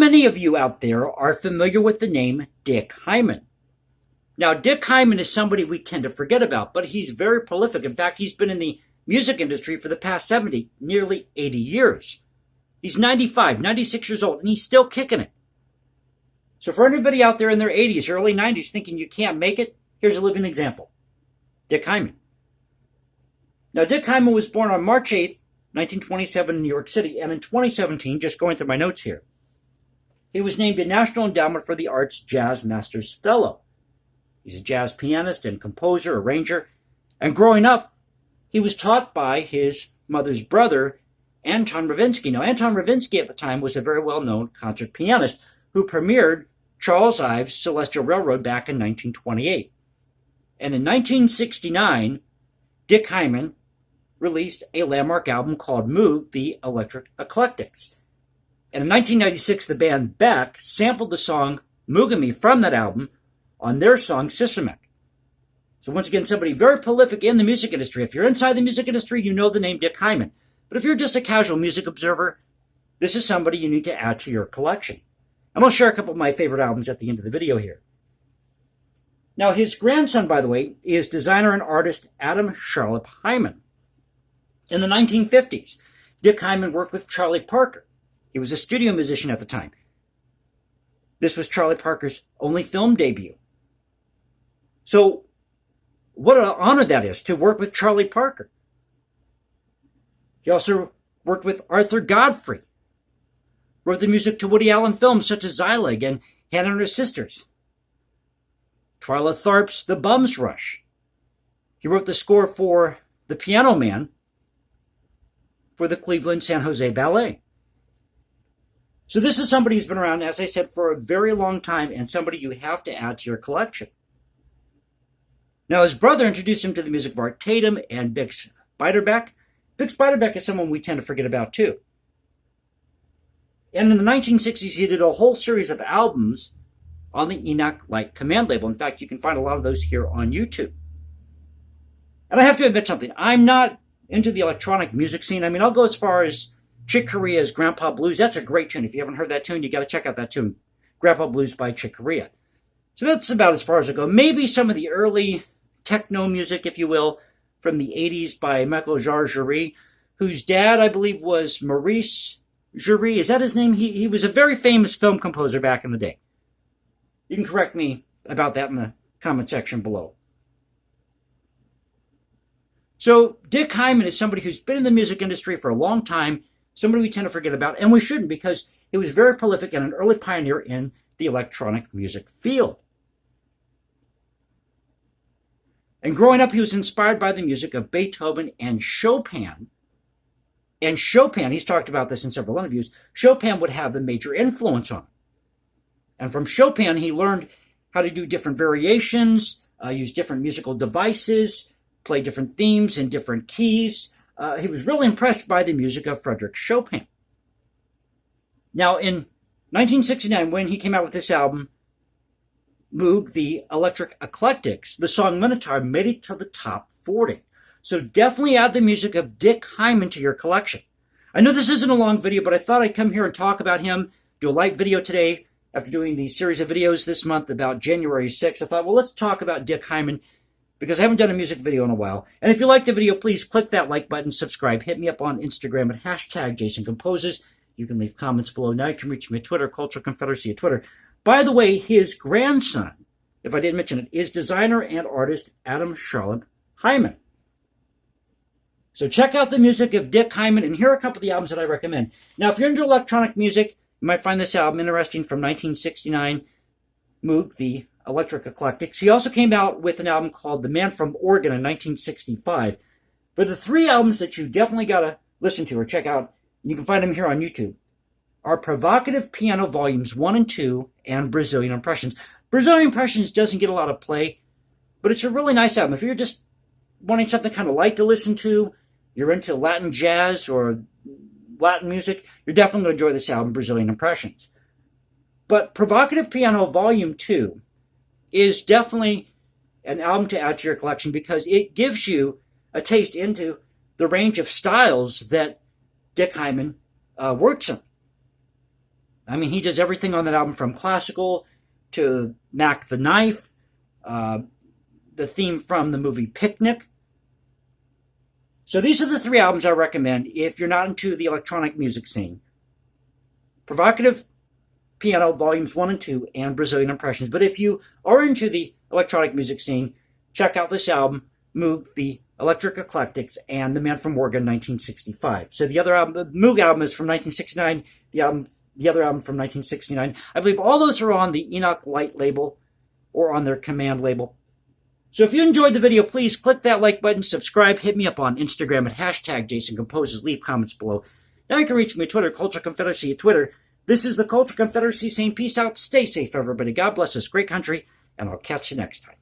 many of you out there are familiar with the name Dick Hyman? Now, Dick Hyman is somebody we tend to forget about, but he's very prolific. In fact, he's been in the music industry for the past 70, nearly 80 years. He's 95, 96 years old, and he's still kicking it. So for anybody out there in their 80s, early 90s thinking you can't make it, here's a living example. Dick Hyman. Now, Dick Hyman was born on March 8th, 1927 in New York City, and in 2017, just going through my notes here, he was named a National Endowment for the Arts Jazz Masters Fellow. He's a jazz pianist and composer, arranger, and growing up, he was taught by his mother's brother, Anton Ravinsky. Now, Anton Ravinsky at the time was a very well-known concert pianist who premiered Charles Ives' Celestial Railroad back in 1928. And in 1969, Dick Hyman released a landmark album called Moog, the Electric Eclectics. And in 1996, the band Beck sampled the song Moog and Me from that album on their song Sysamack. So once again, somebody very prolific in the music industry. If you're inside the music industry, you know the name Dick Hyman. But if you're just a casual music observer, this is somebody you need to add to your collection. And I'll share a couple of my favorite albums at the end of the video here. Now, his grandson, by the way, is designer and artist Adam Charlotte Hyman. In the 1950s, Dick Hyman worked with Charlie Parker. He was a studio musician at the time. This was Charlie Parker's only film debut. So, what an honor that is to work with Charlie Parker. He also worked with Arthur Godfrey. Wrote the music to Woody Allen films such as Zelig and Hannah and Her Sisters. Twyla Tharp's The Bum's Rush. He wrote the score for The Piano Man for the Cleveland San Jose Ballet. So this is somebody who's been around, as I said, for a very long time and somebody you have to add to your collection. Now, his brother introduced him to the music of Art Tatum and Bix Beiderbecke. Bix Beiderbecke is someone we tend to forget about, too. And in the 1960s, he did a whole series of albums on the Enoch Light Command label. In fact, you can find a lot of those here on YouTube. And I have to admit something. I'm not into the electronic music scene. I mean, I'll go as far as Chick Corea's Grandpa Blues. That's a great tune. If you haven't heard that tune, you got to check out that tune. Grandpa Blues by Chick Corea. So that's about as far as I go. Maybe some of the early techno music, if you will, from the 80s by Michael Jarre, whose dad, I believe, was Maurice Jarre. Is that his name? He was a very famous film composer back in the day. You can correct me about that in the comment section below. So Dick Hyman is somebody who's been in the music industry for a long time, somebody we tend to forget about, and we shouldn't because he was very prolific and an early pioneer in the electronic music field. And growing up, he was inspired by the music of Beethoven and Chopin. And Chopin, he's talked about this in several interviews, Chopin would have the major influence on him. And from Chopin, he learned how to do different variations, use different musical devices, play different themes in different keys. He was really impressed by the music of Frédéric Chopin. Now, in 1969, when he came out with this album, Moog, the Electric Eclectics, the song Minotaur made it to the top 40. So definitely add the music of Dick Hyman to your collection. I know this isn't a long video, but I thought I'd come here and talk about him, do a light video today after doing the series of videos this month about January 6th. I thought, well, let's talk about Dick Hyman because I haven't done a music video in a while. And if you like the video, please click that like button, subscribe, hit me up on Instagram at hashtag Jason Composes. You can leave comments below. Now you can reach me at Twitter, Cultural Confederacy at Twitter. By the way, his grandson, if I didn't mention it, is designer and artist Adam Charlotte Hyman. So check out the music of Dick Hyman, and here are a couple of the albums that I recommend. Now, if you're into electronic music, you might find this album interesting from 1969, Moog, the Electric Eclectics. He also came out with an album called The Man from Oregon in 1965. But the three albums that you definitely got to listen to or check out, and you can find them here on YouTube, are Provocative Piano Volumes 1 and 2 and Brazilian Impressions. Brazilian Impressions doesn't get a lot of play, but it's a really nice album. If you're just wanting something kind of light to listen to, you're into Latin jazz or Latin music, you're definitely going to enjoy this album, Brazilian Impressions. But Provocative Piano Volume 2 is definitely an album to add to your collection because it gives you a taste into the range of styles that Dick Hyman works in. I mean, he does everything on that album from classical to Mac the Knife, the theme from the movie Picnic. So these are the 3 albums I recommend if you're not into the electronic music scene. Provocative Piano Volumes 1 and 2 and Brazilian Impressions. But if you are into the electronic music scene, check out this album, Moog, the Electric Eclectics, and The Man from Morgan, 1965. So the other album, the Moog album, is from 1969. The other album from 1969. I believe all those are on the Enoch Light label or on their Command label. So if you enjoyed the video, please click that like button, subscribe, hit me up on Instagram at #JasonComposes, leave comments below. Now you can reach me at Twitter, Culture Confederacy at Twitter. This is the Culture Confederacy saying peace out, stay safe everybody, God bless this great country, and I'll catch you next time.